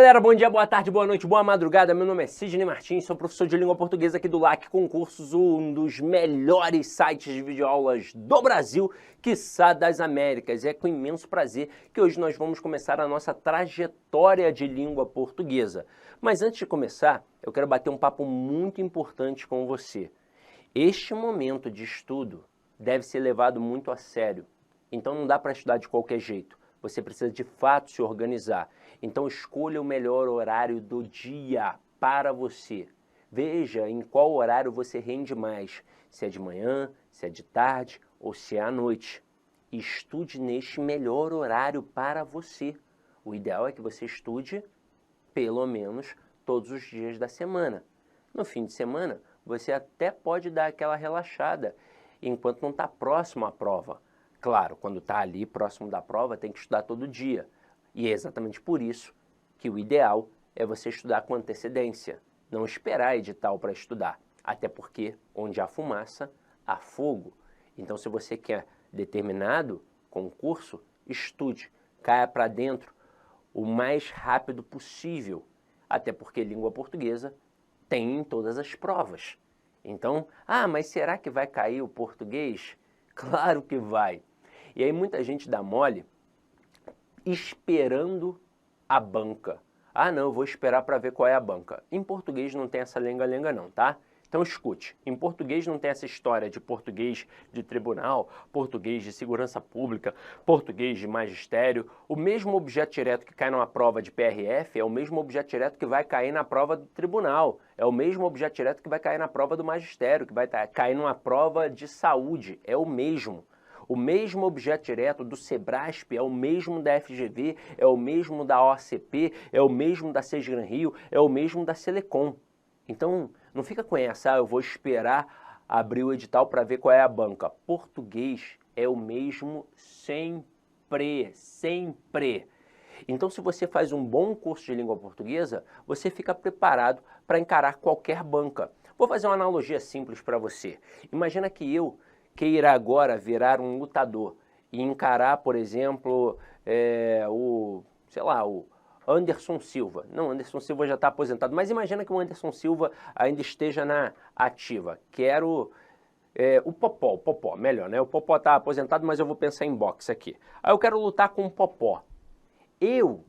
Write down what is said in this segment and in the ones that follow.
galera, bom dia, boa tarde, boa noite, boa madrugada. Meu nome é Sidney Martins, sou professor de língua portuguesa aqui do LAC Concursos, um dos melhores sites de videoaulas do Brasil, quiçá das Américas. É com imenso prazer que hoje nós vamos começar a nossa trajetória de língua portuguesa. Mas antes de começar, eu quero bater um papo muito importante com você. Este momento de estudo deve ser levado muito a sério, então não dá para estudar de qualquer jeito. Você precisa de fato se organizar. Então escolha o melhor horário do dia para você. Veja em qual horário você rende mais, se é de manhã, se é de tarde ou se é à noite. Estude neste melhor horário para você. O ideal é que você estude pelo menos todos os dias da semana. No fim de semana, você até pode dar aquela relaxada enquanto não está próximo à prova. Claro, quando está ali próximo da prova, tem que estudar todo dia. E é exatamente por isso que o ideal é você estudar com antecedência, não esperar edital para estudar. Até porque, onde há fumaça, há fogo. Então, se você quer determinado concurso, estude, caia para dentro o mais rápido possível. Até porque língua portuguesa tem em todas as provas. Então, mas será que vai cair o português? Claro que vai. E aí muita gente dá mole esperando a banca. Não, eu vou esperar para ver qual é a banca. Em português não tem essa lenga-lenga não, tá? Então escute, em português não tem essa história de português de tribunal, português de segurança pública, português de magistério. O mesmo objeto direto que cai numa prova de PRF é o mesmo objeto direto que vai cair na prova do tribunal. É o mesmo objeto direto que vai cair na prova do magistério, que vai cair numa prova de saúde. É o mesmo. O mesmo objeto direto do Sebrasp é o mesmo da FGV, é o mesmo da OCP, é o mesmo da Sesgran Rio, é o mesmo da Selecom. Então, não fica com essa, eu vou esperar abrir o edital para ver qual é a banca. Português é o mesmo sempre, sempre. Então, se você faz um bom curso de língua portuguesa, você fica preparado para encarar qualquer banca. Vou fazer uma analogia simples para você. Imagina que eu queira agora virar um lutador e encarar, por exemplo, o Anderson Silva. Não, Anderson Silva já está aposentado, mas imagina que o Anderson Silva ainda esteja na ativa. Quero o Popó, melhor, né? O Popó está aposentado, mas eu vou pensar em boxe aqui. Aí eu quero lutar com o Popó. Eu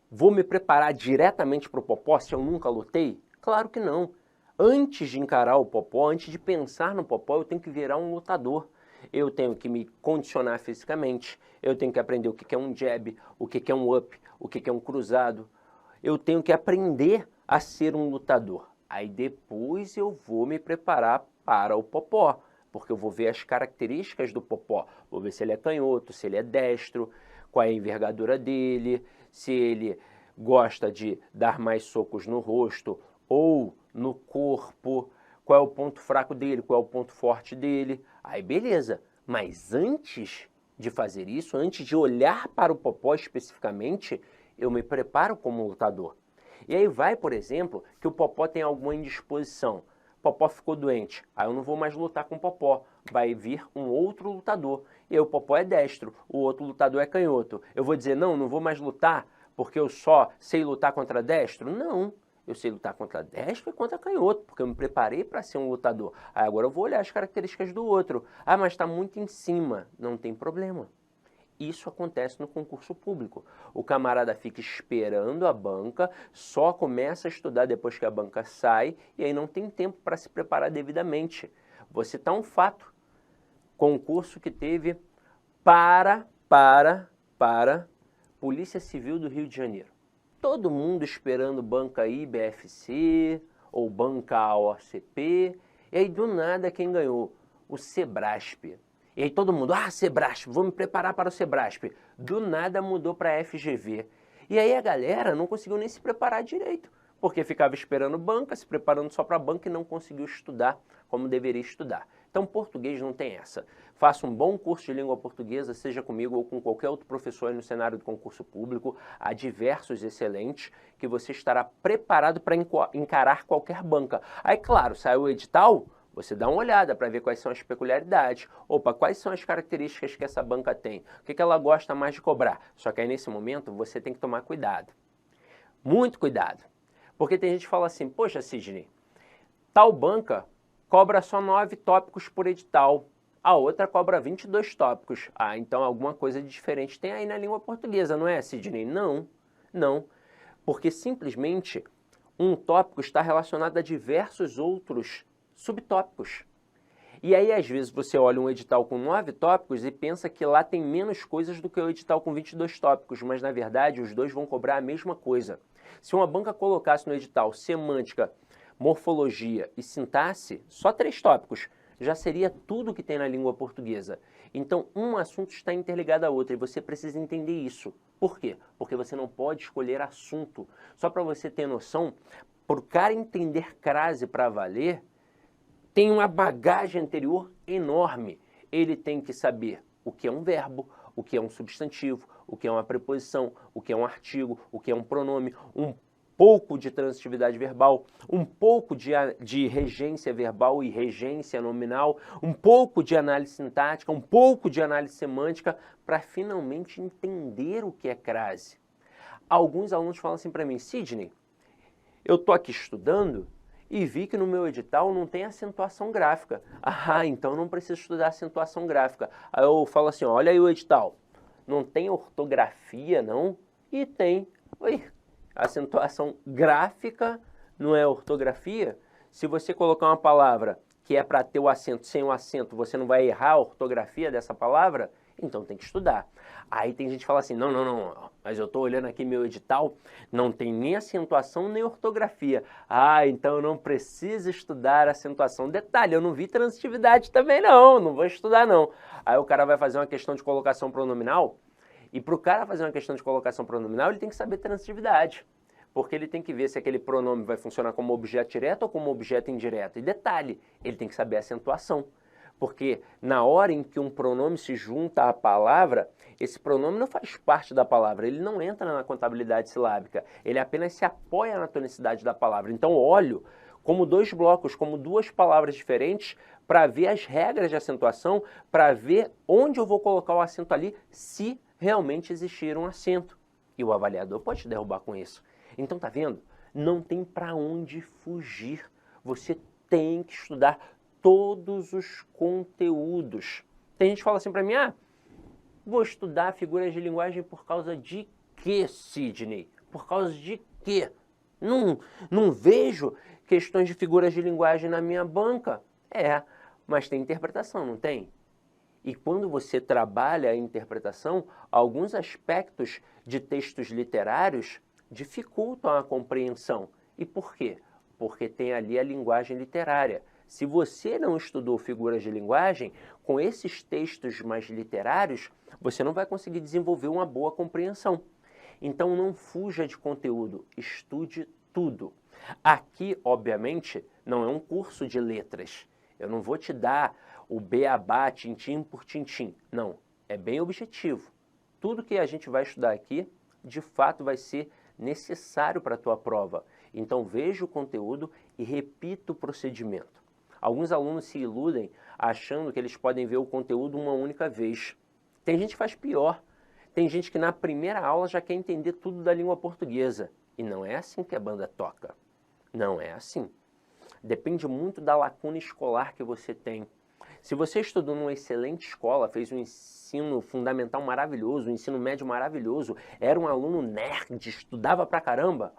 vou me preparar diretamente para o Popó se eu nunca lutei? Claro que não. Antes de encarar o Popó, antes de pensar no Popó, eu tenho que virar um lutador. Eu tenho que me condicionar fisicamente, eu tenho que aprender o que é um jab, o que é um up, o que é um cruzado. Eu tenho que aprender a ser um lutador. Aí depois eu vou me preparar para o Popó, porque eu vou ver as características do Popó. Vou ver se ele é canhoto, se ele é destro, qual é a envergadura dele, se ele gosta de dar mais socos no rosto ou no corpo, qual é o ponto fraco dele, qual é o ponto forte dele. Aí beleza, mas antes de fazer isso, antes de olhar para o Popó especificamente, eu me preparo como lutador. E aí vai, por exemplo, que o Popó tem alguma indisposição. O Popó ficou doente, aí eu não vou mais lutar com o Popó, vai vir um outro lutador. E aí o Popó é destro, o outro lutador é canhoto. Eu vou dizer, não vou mais lutar porque eu só sei lutar contra destro? Não. Eu sei lutar contra destro e contra canhoto, porque eu me preparei para ser um lutador. Aí agora eu vou olhar as características do outro. Mas está muito em cima. Não tem problema. Isso acontece no concurso público. O camarada fica esperando a banca, só começa a estudar depois que a banca sai, e aí não tem tempo para se preparar devidamente. Vou citar um fato. Concurso que teve para Polícia Civil do Rio de Janeiro. Todo mundo esperando banca IBFC ou banca OCP, e aí do nada quem ganhou? O Sebrasp. E aí todo mundo, Sebrasp, vou me preparar para o Sebrasp. Do nada mudou para FGV. E aí a galera não conseguiu nem se preparar direito, porque ficava esperando banca, se preparando só para banca e não conseguiu estudar como deveria estudar. Então português não tem essa. Faça um bom curso de língua portuguesa, seja comigo ou com qualquer outro professor aí no cenário do concurso público. Há diversos excelentes que você estará preparado para encarar qualquer banca. Aí, claro, saiu o edital, você dá uma olhada para ver quais são as peculiaridades. Quais são as características que essa banca tem? O que ela gosta mais de cobrar? Só que aí, nesse momento, você tem que tomar cuidado. Muito cuidado. Porque tem gente que fala assim, poxa, Sidney, tal banca cobra só 9 tópicos por edital, a outra cobra 22 tópicos. Ah, então alguma coisa de diferente tem aí na língua portuguesa, não é, Sidney? Não, não. Porque simplesmente um tópico está relacionado a diversos outros subtópicos. E aí, às vezes, você olha um edital com 9 tópicos e pensa que lá tem menos coisas do que o edital com 22 tópicos, mas, na verdade, os dois vão cobrar a mesma coisa. Se uma banca colocasse no edital semântica, morfologia e sintaxe, só 3 tópicos, já seria tudo que tem na língua portuguesa. Então, um assunto está interligado ao outro e você precisa entender isso. Por quê? Porque você não pode escolher assunto. Só para você ter noção, para o cara entender crase para valer, tem uma bagagem anterior enorme. Ele tem que saber o que é um verbo, o que é um substantivo, o que é uma preposição, o que é um artigo, o que é um pronome, um pouco de transitividade verbal, um pouco de regência verbal e regência nominal, um pouco de análise sintática, um pouco de análise semântica, para finalmente entender o que é crase. Alguns alunos falam assim para mim, Sidney, eu estou aqui estudando e vi que no meu edital não tem acentuação gráfica. Ah, então não preciso estudar acentuação gráfica. Aí eu falo assim, olha aí o edital, não tem ortografia não? E tem. Oi, acentuação gráfica não é ortografia? Se você colocar uma palavra que é para ter o acento sem o acento, você não vai errar a ortografia dessa palavra? Então tem que estudar. Aí tem gente que fala assim, não, mas eu estou olhando aqui meu edital, não tem nem acentuação nem ortografia. Ah, então eu não preciso estudar acentuação. Detalhe, eu não vi transitividade também não vou estudar não. Aí o cara vai fazer uma questão de colocação pronominal, e para o cara fazer uma questão de colocação pronominal, ele tem que saber transitividade. Porque ele tem que ver se aquele pronome vai funcionar como objeto direto ou como objeto indireto. E detalhe, ele tem que saber a acentuação. Porque na hora em que um pronome se junta à palavra, esse pronome não faz parte da palavra, ele não entra na contabilidade silábica, ele apenas se apoia na tonicidade da palavra. Então olho como dois blocos, como duas palavras diferentes, para ver as regras de acentuação, para ver onde eu vou colocar o acento ali, se realmente existir um acento. E o avaliador pode te derrubar com isso. Então tá vendo? Não tem para onde fugir. Você tem que estudar todos os conteúdos. Tem gente que fala assim para mim, vou estudar figuras de linguagem por causa de quê, Sidney? Por causa de quê? Não vejo questões de figuras de linguagem na minha banca. Mas tem interpretação, não tem? E quando você trabalha a interpretação, alguns aspectos de textos literários dificultam a compreensão. E por quê? Porque tem ali a linguagem literária. Se você não estudou figuras de linguagem, com esses textos mais literários, você não vai conseguir desenvolver uma boa compreensão. Então não fuja de conteúdo, estude tudo. Aqui, obviamente, não é um curso de letras. Eu não vou te dar o beabá, tintim por tintim. Não, é bem objetivo. Tudo que a gente vai estudar aqui, de fato, vai ser necessário para a tua prova. Então veja o conteúdo e repita o procedimento. Alguns alunos se iludem achando que eles podem ver o conteúdo uma única vez. Tem gente que faz pior. Tem gente que na primeira aula já quer entender tudo da língua portuguesa. E não é assim que a banda toca. Não é assim. Depende muito da lacuna escolar que você tem. Se você estudou numa excelente escola, fez um ensino fundamental maravilhoso, um ensino médio maravilhoso, era um aluno nerd, estudava pra caramba,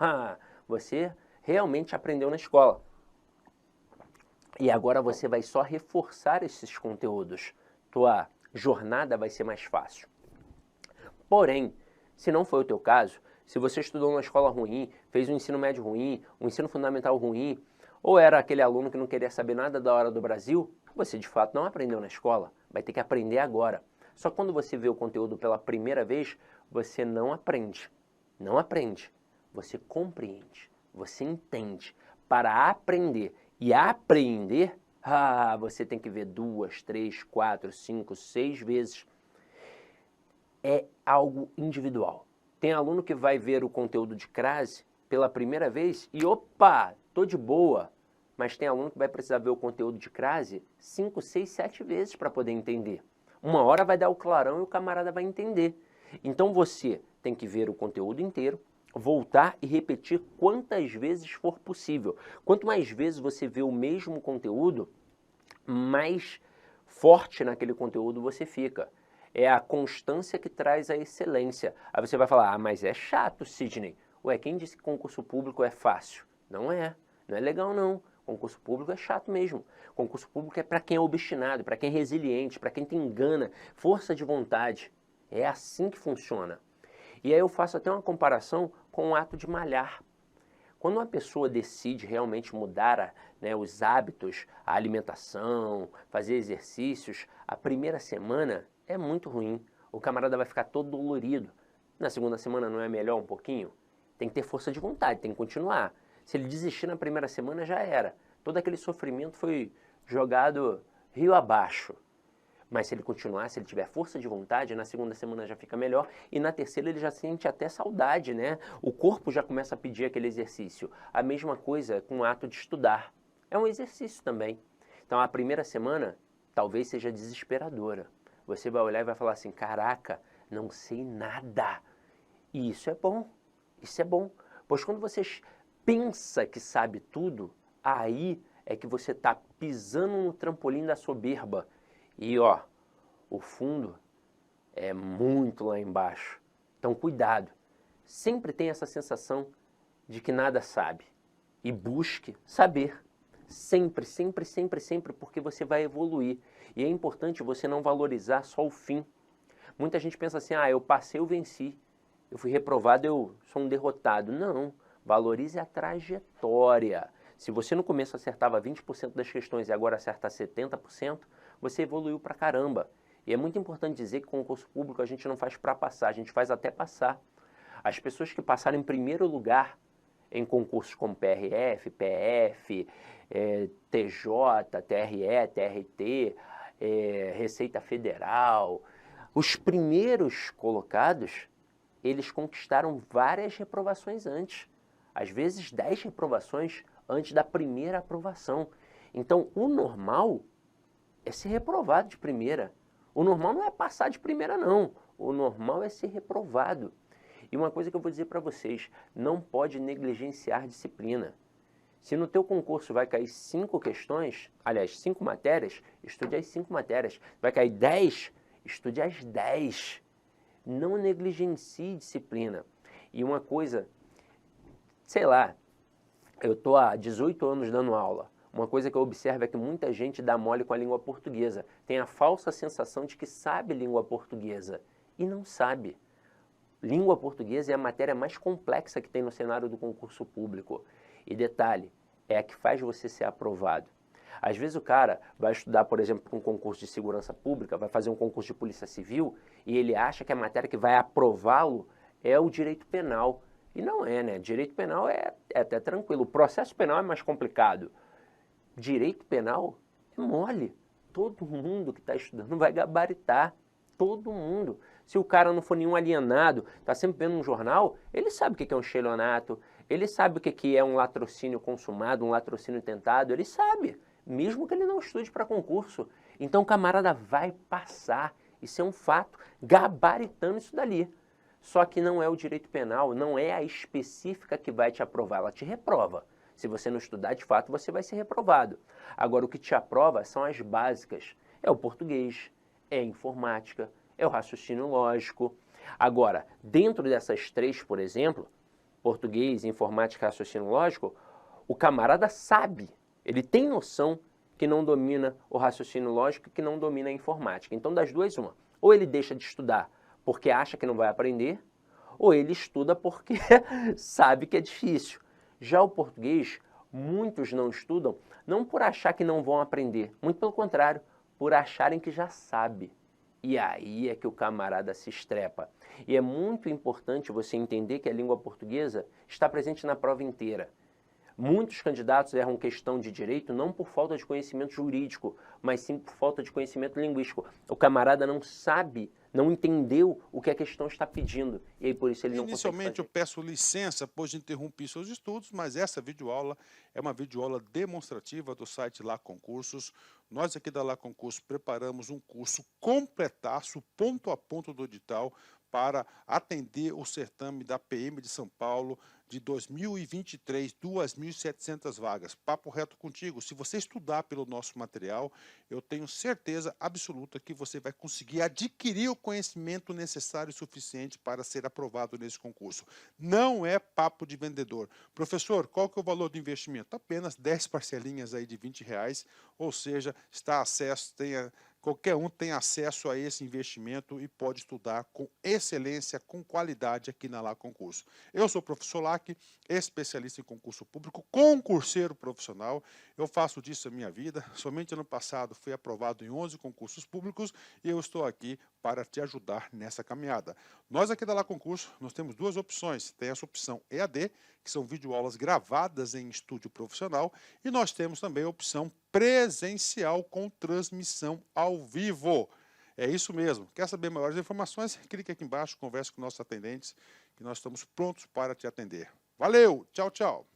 você realmente aprendeu na escola. E agora você vai só reforçar esses conteúdos. Tua jornada vai ser mais fácil. Porém, se não foi o teu caso, se você estudou numa escola ruim, fez um ensino médio ruim, um ensino fundamental ruim, ou era aquele aluno que não queria saber nada da hora do Brasil, você de fato não aprendeu na escola, vai ter que aprender agora. Só quando você vê o conteúdo pela primeira vez, você não aprende. Não aprende, você compreende, você entende. Para aprender e apreender, você tem que ver 2, 3, 4, 5, 6 vezes. É algo individual. Tem aluno que vai ver o conteúdo de crase pela primeira vez e opa, tô de boa. Mas tem aluno que vai precisar ver o conteúdo de crase 5, 6, 7 vezes para poder entender. Uma hora vai dar o clarão e o camarada vai entender. Então você tem que ver o conteúdo inteiro, voltar e repetir quantas vezes for possível. Quanto mais vezes você vê o mesmo conteúdo, mais forte naquele conteúdo você fica. É a constância que traz a excelência. Aí você vai falar, mas é chato, Sidney. Ué, quem disse que concurso público é fácil? Não é legal não. Concurso público é chato mesmo. Concurso público é para quem é obstinado, para quem é resiliente, para quem tem gana, força de vontade. É assim que funciona. E aí eu faço até uma comparação com o ato de malhar. Quando uma pessoa decide realmente mudar os hábitos, a alimentação, fazer exercícios, a primeira semana é muito ruim. O camarada vai ficar todo dolorido. Na segunda semana não é melhor um pouquinho? Tem que ter força de vontade, tem que continuar. Se ele desistir na primeira semana, já era. Todo aquele sofrimento foi jogado rio abaixo. Mas se ele continuar, se ele tiver força de vontade, na segunda semana já fica melhor e na terceira ele já sente até saudade, né? O corpo já começa a pedir aquele exercício. A mesma coisa com o ato de estudar. É um exercício também. Então a primeira semana talvez seja desesperadora. Você vai olhar e vai falar assim, caraca, não sei nada. E isso é bom, isso é bom. Pois quando você pensa que sabe tudo, aí é que você está pisando no trampolim da soberba. E ó, o fundo é muito lá embaixo. Então cuidado. Sempre tem essa sensação de que nada sabe. E busque saber. Sempre, sempre, sempre, sempre, porque você vai evoluir. E é importante você não valorizar só o fim. Muita gente pensa assim, eu passei, eu venci. Eu fui reprovado, eu sou um derrotado. Não, valorize a trajetória. Se você no começo acertava 20% das questões e agora acerta 70%, você evoluiu pra caramba. E é muito importante dizer que concurso público a gente não faz para passar, a gente faz até passar. As pessoas que passaram em primeiro lugar em concursos como PRF, PF, TJ, TRE, TRT, Receita Federal, os primeiros colocados, eles conquistaram várias reprovações antes. Às vezes 10 reprovações antes da primeira aprovação. Então, o normal é ser reprovado de primeira. O normal não é passar de primeira, não. O normal é ser reprovado. E uma coisa que eu vou dizer para vocês, não pode negligenciar disciplina. Se no teu concurso vai cair 5 questões, aliás, 5 matérias, estude as 5 matérias. Vai cair 10, estude as 10. Não negligencie disciplina. E uma coisa, sei lá, eu estou há 18 anos dando aula. Uma coisa que eu observo é que muita gente dá mole com a língua portuguesa. Tem a falsa sensação de que sabe língua portuguesa. E não sabe. Língua portuguesa é a matéria mais complexa que tem no cenário do concurso público. E detalhe, é a que faz você ser aprovado. Às vezes o cara vai estudar, por exemplo, para um concurso de segurança pública, vai fazer um concurso de polícia civil, e ele acha que a matéria que vai aprová-lo é o direito penal. E não é, né? Direito penal é até tranquilo. O processo penal é mais complicado. Direito penal é mole. Todo mundo que está estudando vai gabaritar. Todo mundo. Se o cara não for nenhum alienado, está sempre vendo um jornal, ele sabe o que é um estelionato, ele sabe o que é um latrocínio consumado, um latrocínio tentado, ele sabe, mesmo que ele não estude para concurso. Então o camarada vai passar, isso é um fato, gabaritando isso dali. Só que não é o direito penal, não é a específica que vai te aprovar, ela te reprova. Se você não estudar, de fato, você vai ser reprovado. Agora, o que te aprova são as básicas. É o português, é a informática, é o raciocínio lógico. Agora, dentro dessas 3, por exemplo, português, informática e raciocínio lógico, o camarada sabe, ele tem noção que não domina o raciocínio lógico e que não domina a informática. Então, das duas, uma. Ou ele deixa de estudar porque acha que não vai aprender, ou ele estuda porque sabe que é difícil. Já o português, muitos não estudam, não por achar que não vão aprender, muito pelo contrário, por acharem que já sabe. E aí é que o camarada se estrepa. E é muito importante você entender que a língua portuguesa está presente na prova inteira. Muitos candidatos erram questão de direito não por falta de conhecimento jurídico, mas sim por falta de conhecimento linguístico. O camarada não sabe, não entendeu o que a questão está pedindo, e aí por isso ele não consegue fazer. Inicialmente eu peço licença, pois interrompi seus estudos, mas essa videoaula é uma videoaula demonstrativa do site Lá Concursos. Nós aqui da Lá Concursos preparamos um curso completaço, ponto a ponto do edital, para atender o certame da PM de São Paulo de 2023, 2.700 vagas. Papo reto contigo, se você estudar pelo nosso material, eu tenho certeza absoluta que você vai conseguir adquirir o conhecimento necessário e suficiente para ser aprovado nesse concurso. Não é papo de vendedor. Professor, qual que é o valor do investimento? Apenas 10 parcelinhas aí de R$20, ou seja, qualquer um tem acesso a esse investimento e pode estudar com excelência, com qualidade aqui na Lá Concurso. Eu sou o professor Lac, especialista em concurso público, concurseiro profissional. Eu faço disso a minha vida. Somente ano passado fui aprovado em 11 concursos públicos e eu estou aqui para te ajudar nessa caminhada. Nós aqui da Lá Concurso, nós temos duas opções. Tem essa opção EAD, que são videoaulas gravadas em estúdio profissional, e nós temos também a opção presencial com transmissão ao vivo. É isso mesmo. Quer saber maiores informações? Clique aqui embaixo, converse com nossos atendentes, que nós estamos prontos para te atender. Valeu! Tchau, tchau!